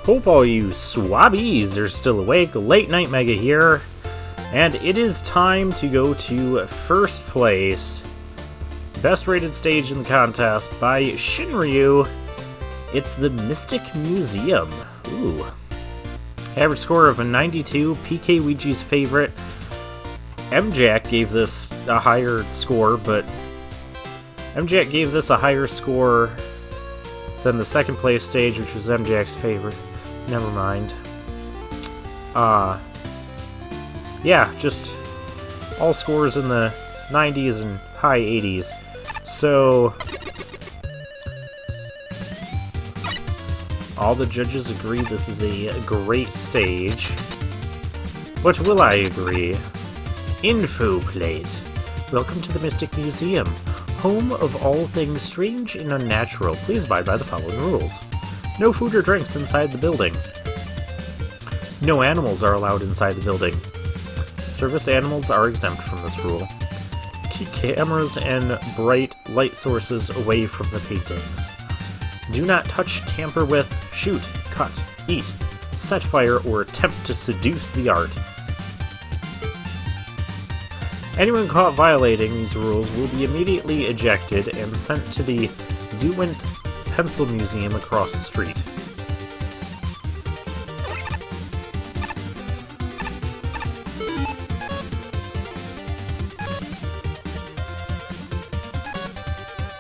Hope all you swabbies are still awake. Late Night Mega here, and it is time to go to first place. Best rated stage in the contest by Shinryu. It's the Mystic Museum. Ooh. Average score of a 92. PK Ouija's favorite. MJack gave this a higher score, but MJack gave this a higher score than the second place stage, which was MJack's favorite. Never mind. Yeah, just all scores in the 90s and high 80s. So, all the judges agree this is a great stage. But will I agree? Info plate. Welcome to the Mystic Museum, home of all things strange and unnatural. Please abide by the following rules. No food or drinks inside the building. No animals are allowed inside the building. Service animals are exempt from this rule. Keep cameras and bright light sources away from the paintings. Do not touch, tamper with, shoot, cut, eat, set fire, or attempt to seduce the art. Anyone caught violating these rules will be immediately ejected and sent to the Dewent Pencil Museum across the street.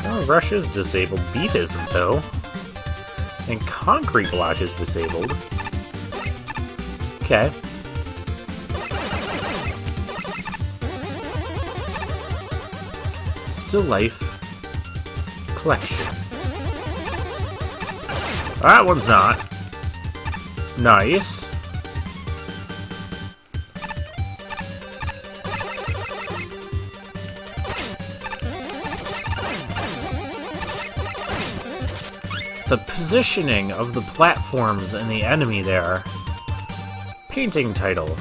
Oh, Rush is disabled. Beat isn't, though. And Concrete Block is disabled. Okay. Still Life Collection. That one's not. Nice. The positioning of the platforms and the enemy there. Painting title: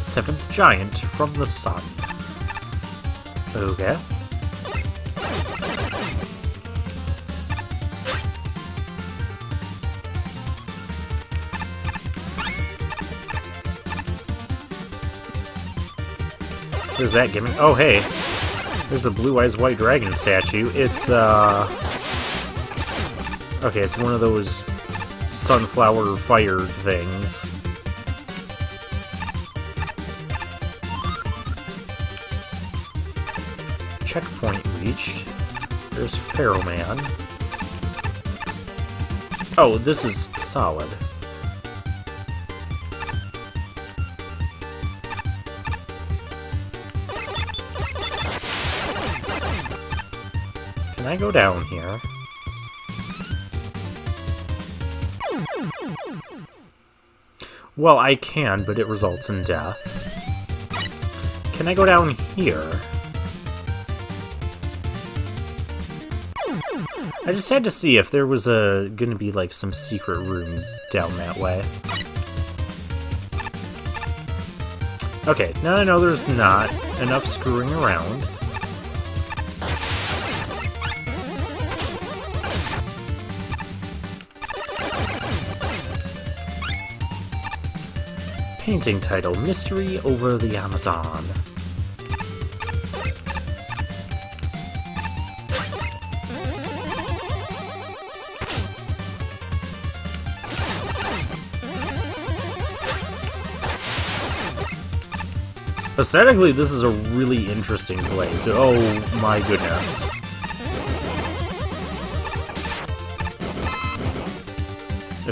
Seventh Giant from the Sun. Okay. There's that gimmick. Oh, hey. There's a Blue Eyes White Dragon statue. It's, okay, it's one of those sunflower fire things. Checkpoint reached. There's Pharaoh Man. Oh, this is solid. Can I go down here? Well, I can, but it results in death. Can I go down here? I just had to see if there was gonna be like some secret room down that way. Okay, now I know there's not enough screwing around. Painting title: Mystery Over the Amazon. Aesthetically, this is a really interesting place. Oh my goodness.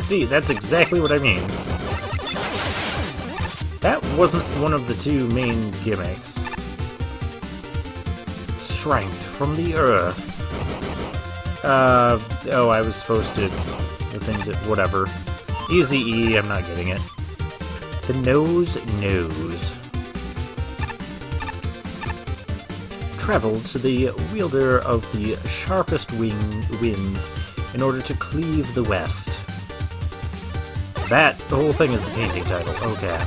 See, that's exactly what I mean. That wasn't one of the two main gimmicks. Strength from the earth. Oh, I was supposed to... The things that... Whatever. Easy E, I'm not getting it. The nose knows. Travel to the wielder of the sharpest winds in order to cleave the west. That, the whole thing is the painting title. Okay.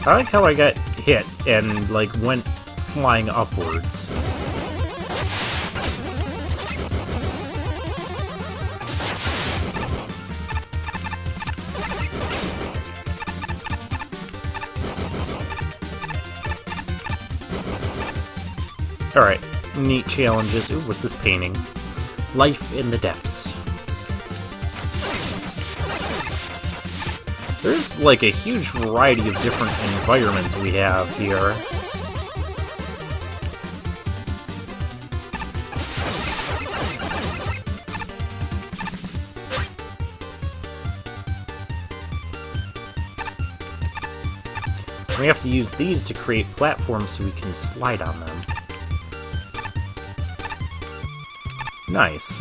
I like how I got hit and, like, went flying upwards. Alright, neat challenges. Ooh, what's this painting? Life in the Depths. There's, like, a huge variety of different environments we have here. We have to use these to create platforms so we can slide on them. Nice.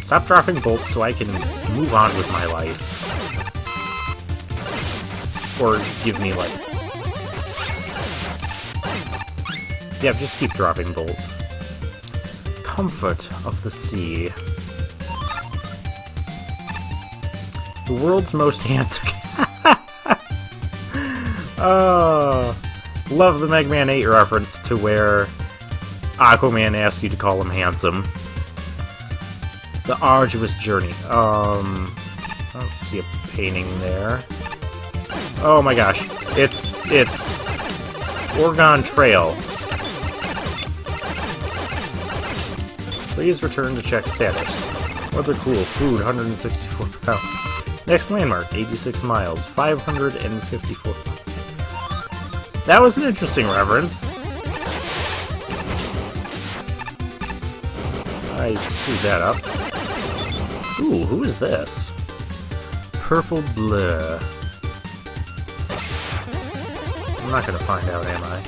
Stop dropping bolts so I can move on with my life. Or give me life. Yeah, just keep dropping bolts. Comfort of the sea. The world's most handsome... Oh, love the Mega Man 8 reference to where Aquaman asks you to call him handsome. The arduous journey. I don't see a painting there. Oh my gosh, it's Oregon Trail. Please return to check status. Weather cool. Food 164 pounds. Next landmark 86 miles. 554 miles. That was an interesting reference. I screwed that up. Ooh, who is this? Purple Blur. I'm not gonna find out, am I?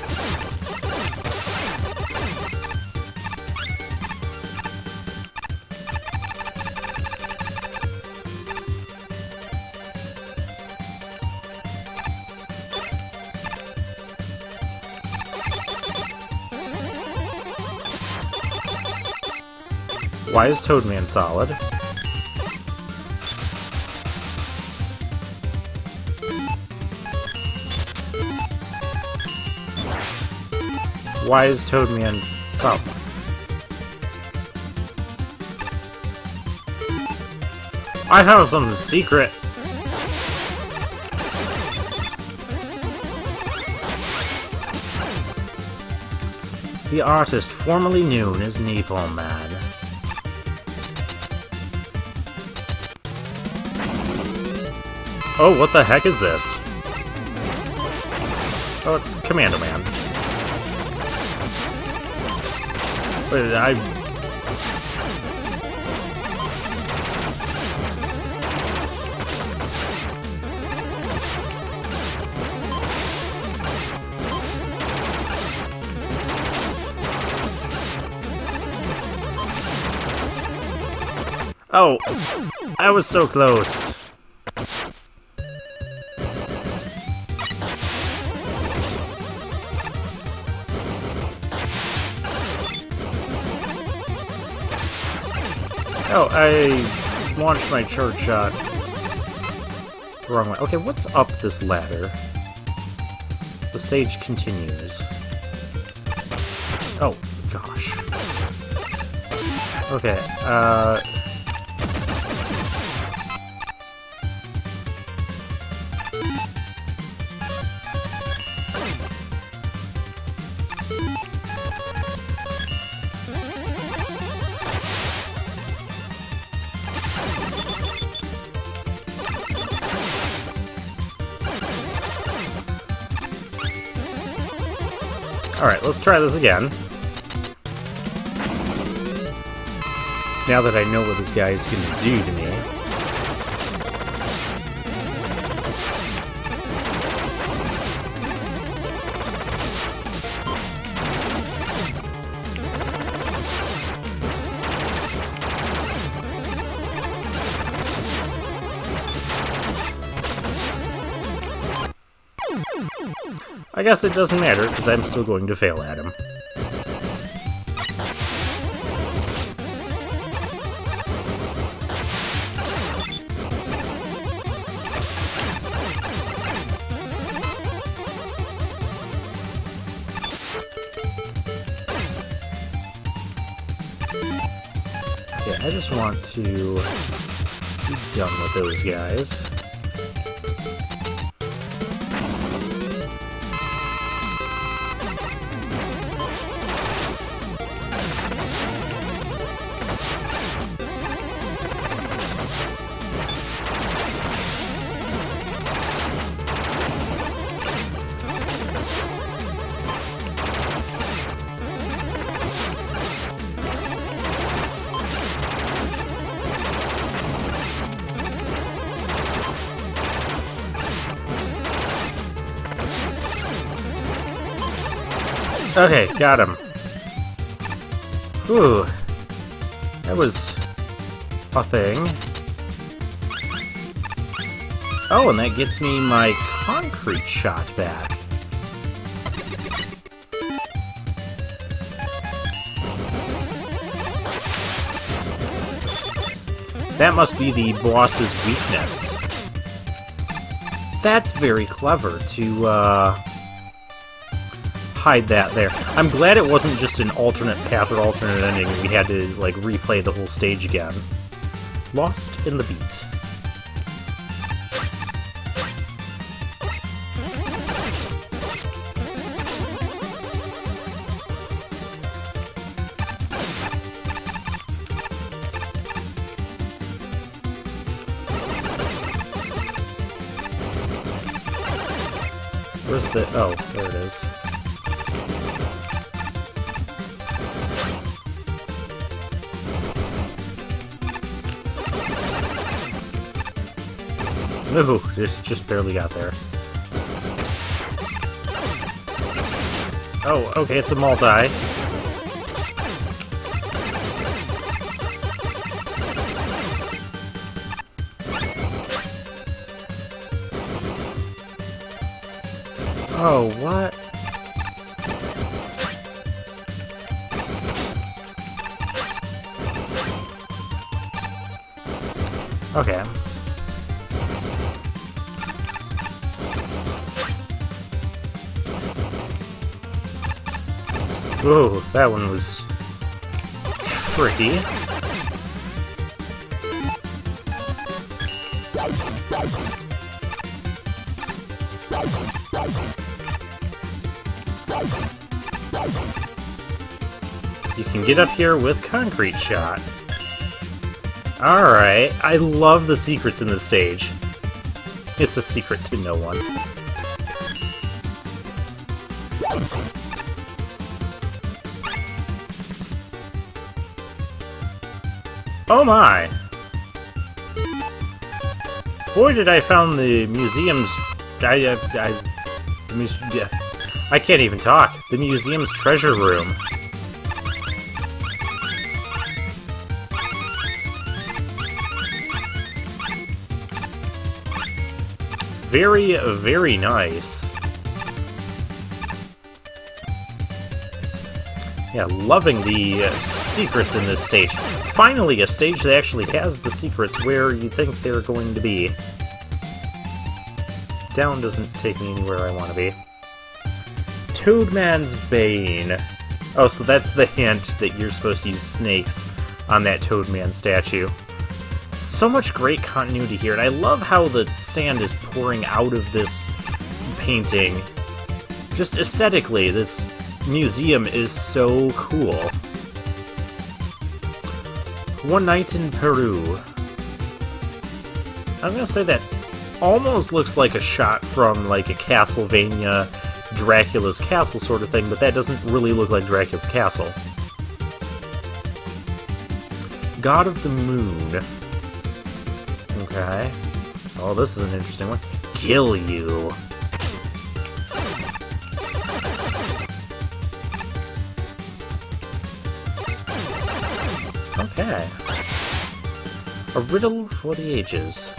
Why is Toadman solid? Why is Toadman solid? I found something secret! The artist formerly known as Napalm Man. Oh, what the heck is this? Oh, it's Commando Man. Wait, Oh, I was so close. Oh, I launched my charge shot the wrong way. Okay, what's up this ladder? The stage continues. Oh, gosh. Okay, alright, let's try this again. Now that I know what this guy is going to do to me. I guess it doesn't matter, because I'm still going to fail at him. Okay, I just want to be done with those guys. Okay, got him. Whew. That was a thing. Oh, and that gets me my concrete shot back. That must be the boss's weakness. That's very clever to, hide that there. I'm glad it wasn't just an alternate path or alternate ending and we had to, like, replay the whole stage again. Lost in the beat. Where's the... oh, there it is. Ooh, just barely got there. Oh, okay, it's a multi. Oh, what? Okay. Whoa, that one was tricky. You can get up here with concrete shot. Alright, I love the secrets in this stage. It's a secret to no one. Oh my! Boy, did I found the museum's... I can't even talk. The museum's treasure room. Very, very nice. Yeah, loving the secrets in this stage. Finally, a stage that actually has the secrets where you think they're going to be. Down doesn't take me anywhere I want to be. Toadman's Bane. Oh, so that's the hint that you're supposed to use snakes on that Toadman statue. So much great continuity here, and I love how the sand is pouring out of this painting. Just aesthetically, this museum is so cool. One Night in Peru. I'm gonna say that almost looks like a shot from like a Castlevania Dracula's Castle sort of thing, but that doesn't really look like Dracula's Castle. God of the Moon. Okay. Oh, this is an interesting one. Kill you. Okay. A riddle for the ages.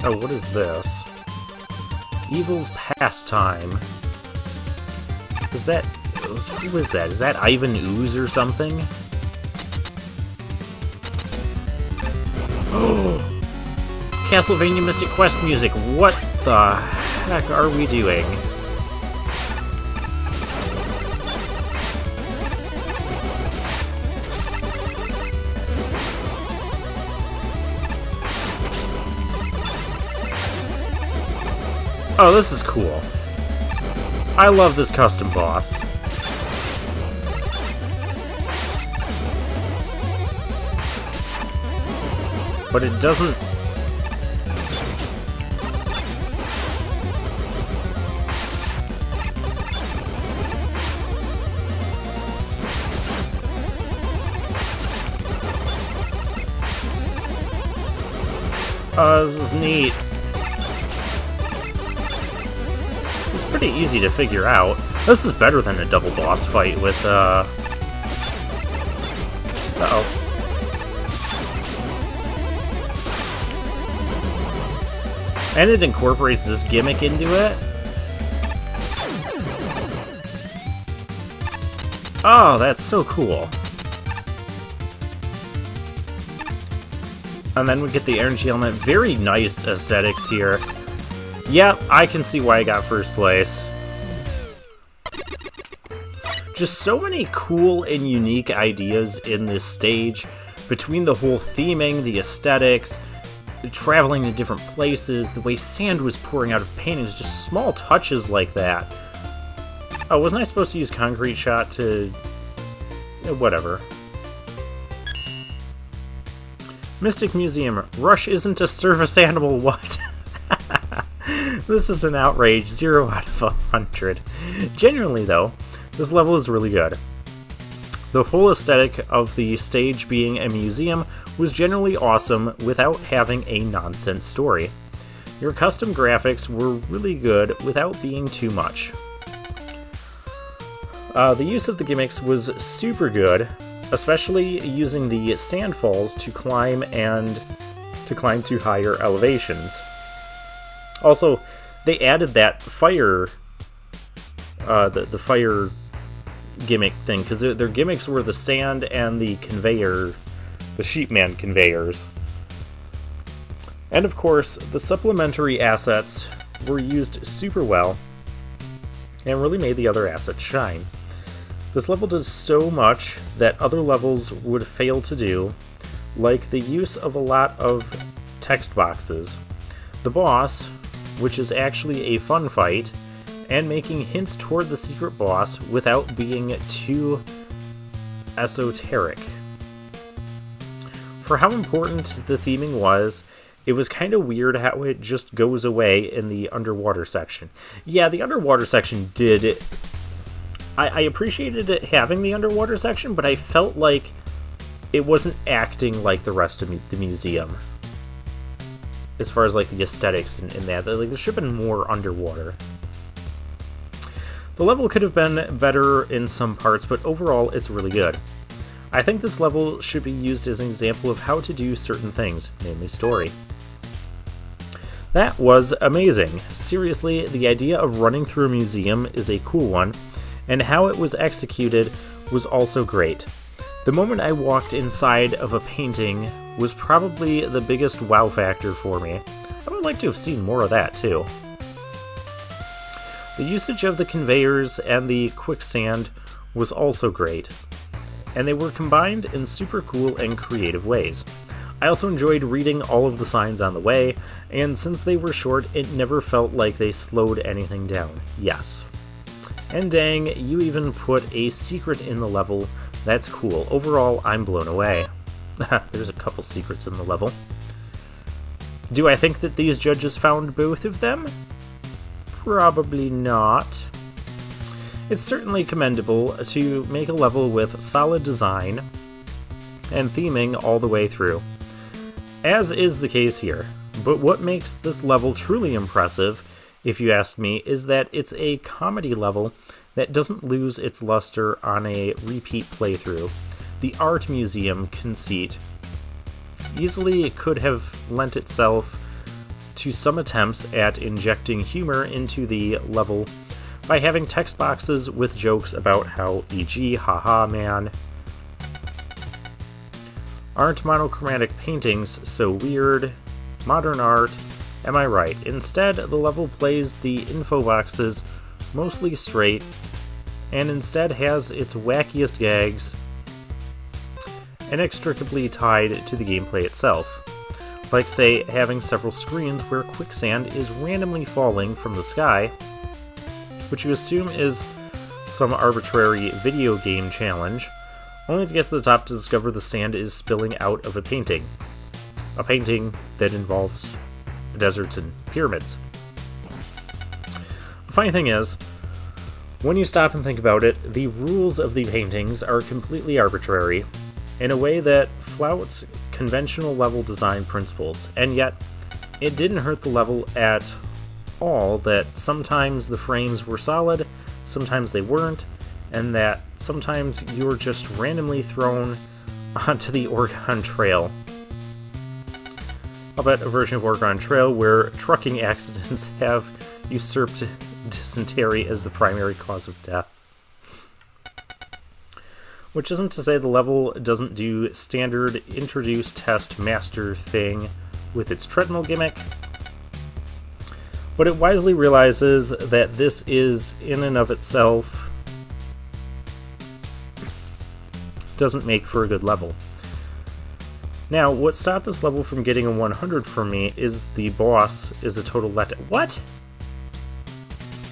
Oh, what is this? Evil's Pastime. Is that... who is that? Is that Ivan Ooze or something? Castlevania Mystic Quest music. What the heck are we doing? Oh, this is cool. I love this custom boss. But it doesn't... this is neat. It's pretty easy to figure out. This is better than a double boss fight with, Uh-oh. And it incorporates this gimmick into it. Oh, that's so cool. And then we get the energy element. Very nice aesthetics here. Yep, I can see why I got first place. Just so many cool and unique ideas in this stage. Between the whole theming, the aesthetics, traveling to different places, the way sand was pouring out of paintings, just small touches like that. Oh, wasn't I supposed to use Concrete Shot to... whatever. Mystic Museum. Rush isn't a service animal, what? This is an outrage. 0 out of 100. Genuinely, though, this level is really good. The whole aesthetic of the stage being a museum was generally awesome without having a nonsense story. Your custom graphics were really good without being too much. The use of the gimmicks was super good, especially using the sandfalls to climb to higher elevations. Also, they added that fire, the fire gimmick thing, because their gimmicks were the sand and the conveyor, the sheepman conveyors. And of course, the supplementary assets were used super well and really made the other assets shine. This level does so much that other levels would fail to do, like the use of a lot of text boxes, the boss, which is actually a fun fight, and making hints toward the secret boss without being too esoteric. For how important the theming was, it was kind of weird how it just goes away in the underwater section. Yeah, the underwater section did... I appreciated it having the underwater section, but I felt like it wasn't acting like the rest of the museum. As far as like the aesthetics and that, like there should have been more underwater. The level could have been better in some parts, but overall it's really good. I think this level should be used as an example of how to do certain things, mainly story. That was amazing. Seriously, the idea of running through a museum is a cool one, and how it was executed was also great. The moment I walked inside of a painting was probably the biggest wow factor for me. I would like to have seen more of that too. The usage of the conveyors and the quicksand was also great, and they were combined in super cool and creative ways. I also enjoyed reading all of the signs on the way, and since they were short, it never felt like they slowed anything down. Yes. And dang, you even put a secret in the level. That's cool. Overall, I'm blown away. There's a couple secrets in the level. Do I think that these judges found both of them? Probably not. It's certainly commendable to make a level with solid design and theming all the way through, as is the case here. But what makes this level truly impressive, if you ask me, is that it's a comedy level that doesn't lose its luster on a repeat playthrough. The art museum conceit easily could have lent itself to some attempts at injecting humor into the level by having text boxes with jokes about how, e.g., haha man, aren't monochromatic paintings so weird, modern art, Am I right? Instead, the level plays the info boxes mostly straight, and instead has its wackiest gags inextricably tied to the gameplay itself. Like, say, having several screens where quicksand is randomly falling from the sky, which you assume is some arbitrary video game challenge, only to get to the top to discover the sand is spilling out of a painting. A painting that involves deserts and pyramids. The funny thing is, when you stop and think about it, the rules of the paintings are completely arbitrary in a way that flouts conventional level design principles, and yet it didn't hurt the level at all that sometimes the frames were solid, sometimes they weren't, and that sometimes you were just randomly thrown onto the Oregon Trail. I'll bet a version of Oregon Trail where trucking accidents have usurped dysentery as the primary cause of death. Which isn't to say the level doesn't do standard introduce test master thing with its treadmill gimmick, but it wisely realizes that this is, in and of itself, doesn't make for a good level. Now, what stopped this level from getting a 100 for me is the boss is a total letdown. What?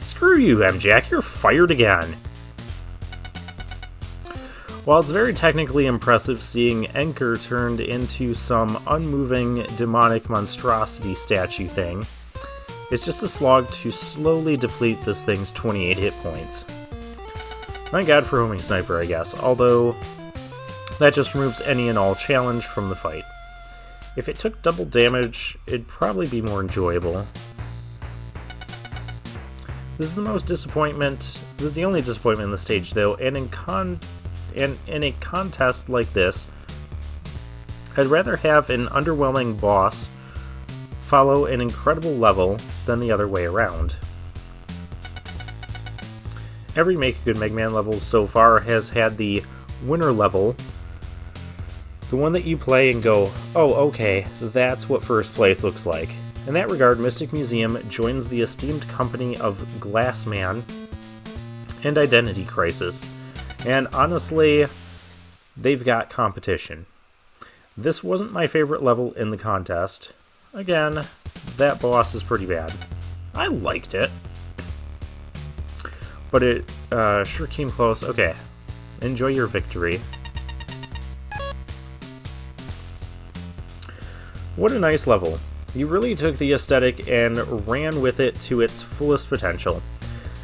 Screw you, MJack, you're fired again! While it's very technically impressive seeing Enker turned into some unmoving demonic monstrosity statue thing, it's just a slog to slowly deplete this thing's 28 hit points. Thank God for homing sniper, I guess, although that just removes any and all challenge from the fight. If it took double damage, it'd probably be more enjoyable. This is the only disappointment in the stage, though, and in a contest like this, I'd rather have an underwhelming boss follow an incredible level than the other way around. Every Make a Good Mega Man level so far has had the winner level, the one that you play and go, oh, okay, that's what first place looks like. In that regard, Mystic Museum joins the esteemed company of Glassman and Identity Crisis. And honestly, they've got competition. This wasn't my favorite level in the contest. Again, that boss is pretty bad. I liked it. But it sure came close. Okay, enjoy your victory. What a nice level. You really took the aesthetic and ran with it to its fullest potential.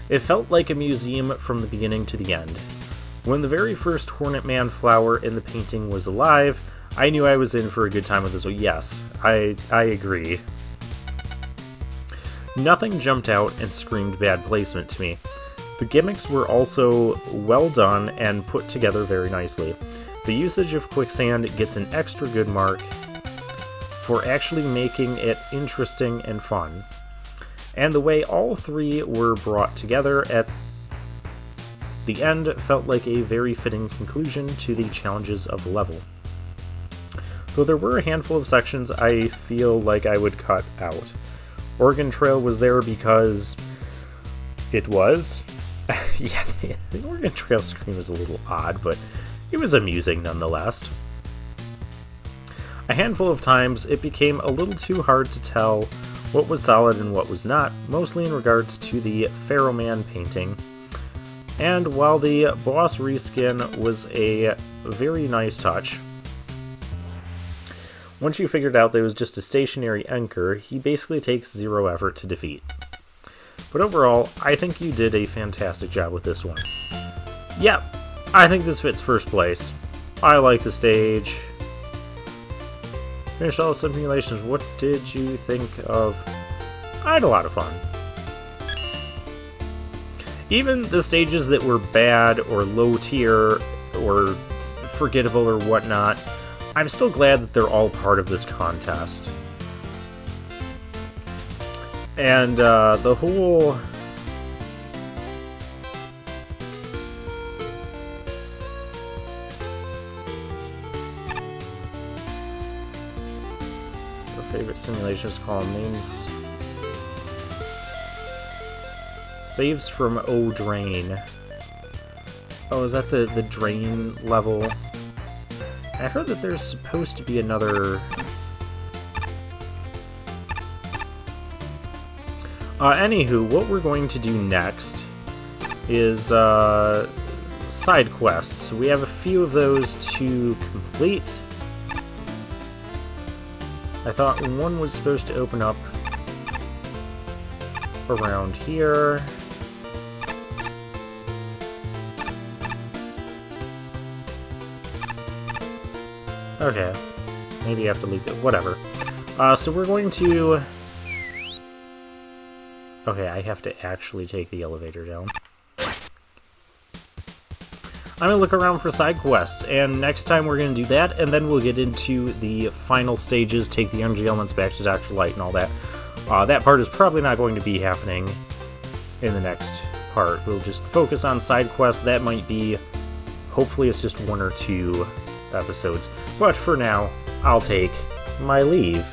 It felt like a museum from the beginning to the end. When the very first Hornet Man flower in the painting was alive, I knew I was in for a good time with this one. Yes, I agree. Nothing jumped out and screamed bad placement to me. The gimmicks were also well done and put together very nicely. The usage of quicksand gets an extra good mark for actually making it interesting and fun. And the way all three were brought together at the end felt like a very fitting conclusion to the challenges of the level. Though there were a handful of sections I feel like I would cut out. Oregon Trail was there because it was. Yeah, the Oregon Trail scream is a little odd, but it was amusing nonetheless. A handful of times it became a little too hard to tell what was solid and what was not, mostly in regards to the Pharaoh Man painting. And while the boss reskin was a very nice touch, once you figured out that it was just a stationary Enker, he basically takes zero effort to defeat. But overall, I think you did a fantastic job with this one. Yep, I think this fits first place. I like the stage. Finished all the simulations. What did you think of? I had a lot of fun. Even the stages that were bad or low tier or forgettable or whatnot, I'm still glad that they're all part of this contest. And the whole... Our favorite simulations call names... Saves from O Drain. Oh, is that the drain level? I heard that there's supposed to be another... Anywho, what we're going to do next is side quests. We have a few of those to complete. I thought one was supposed to open up around here. Okay. Maybe I have to leave it. Whatever. So we're going to... Okay, I have to actually take the elevator down. I'm gonna look around for side quests, and next time we're gonna do that, and then we'll get into the final stages, take the energy elements back to Dr. Light and all that. That part is probably not going to be happening in the next part. We'll just focus on side quests. That might be... Hopefully it's just 1 or 2 episodes. But for now, I'll take my leave.